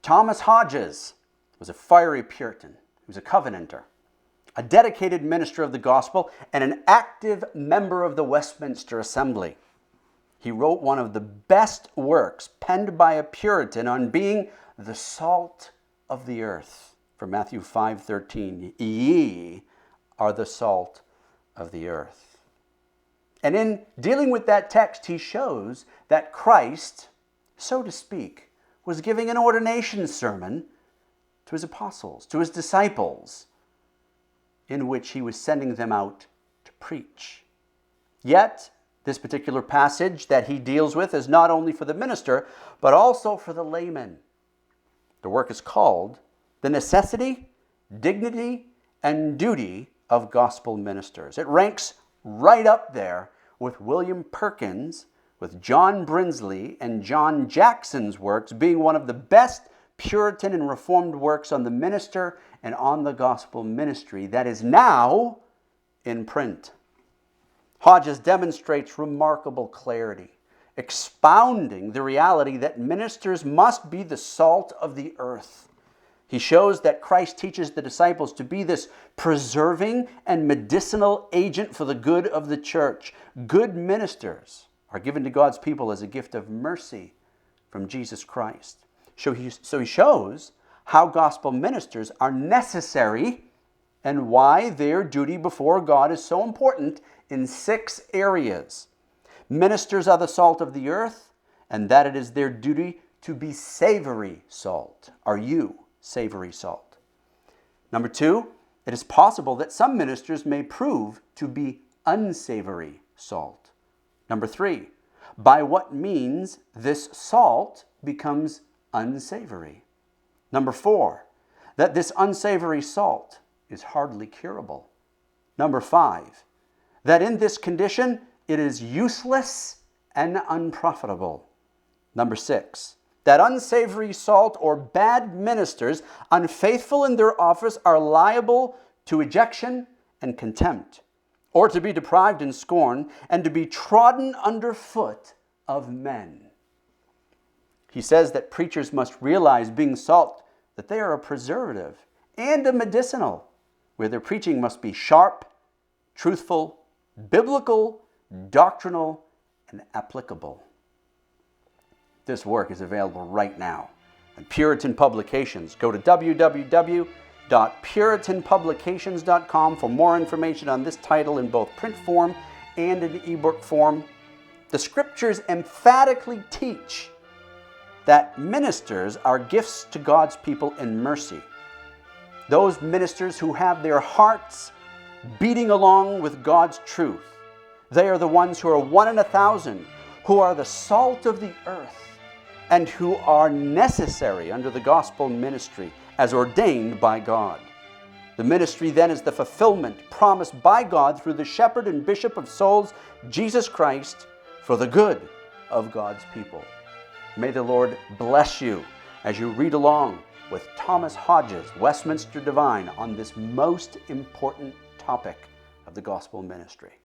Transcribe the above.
Thomas Hodges was a fiery Puritan. He was a Covenanter, a dedicated minister of the gospel, and an active member of the Westminster Assembly. He wrote one of the best works penned by a Puritan on being the salt of the earth. From Matthew 5:13, ye are the salt of the earth. And in dealing with that text, he shows that Christ, so to speak, was giving an ordination sermon to his apostles, to his disciples, in which he was sending them out to preach. Yet, this particular passage that he deals with is not only for the minister, but also for the layman. The work is called The Necessity, Dignity, and Duty of Gospel Ministers. It ranks right up there with William Perkins, with John Brinsley, and John Jackson's works being one of the best Puritan and Reformed works on the minister and on the gospel ministry that is now in print. Hodges demonstrates remarkable clarity, expounding the reality that ministers must be the salt of the earth. He shows that Christ teaches the disciples to be this preserving and medicinal agent for the good of the church. Good ministers are given to God's people as a gift of mercy from Jesus Christ. So he shows how gospel ministers are necessary and why their duty before God is so important in 6 areas. Ministers are the salt of the earth, and that it is their duty to be savory salt. Are you savory salt? Number 2, it is possible that some ministers may prove to be unsavory salt. Number 3, by what means this salt becomes unsavory. Number 4, that this unsavory salt is hardly curable. Number 5, that in this condition it is useless and unprofitable. Number 6, that unsavory salt or bad ministers, unfaithful in their office, are liable to ejection and contempt, or to be deprived and scorned, and to be trodden underfoot of men. He says that preachers must realize, being salt, that they are a preservative and a medicinal, where their preaching must be sharp, truthful, biblical, doctrinal, and applicable. This work is available right now at Puritan Publications. Go to www.puritanpublications.com for more information on this title in both print form and in ebook form. The scriptures emphatically teach that ministers are gifts to God's people in mercy. Those ministers who have their hearts beating along with God's truth. They are the ones who are 1 in 1,000, who are the salt of the earth, and who are necessary under the gospel ministry as ordained by God. The ministry then is the fulfillment promised by God through the shepherd and bishop of souls, Jesus Christ, for the good of God's people. May the Lord bless you as you read along with Thomas Hodges, Westminster Divine, on this most important topic of the gospel ministry.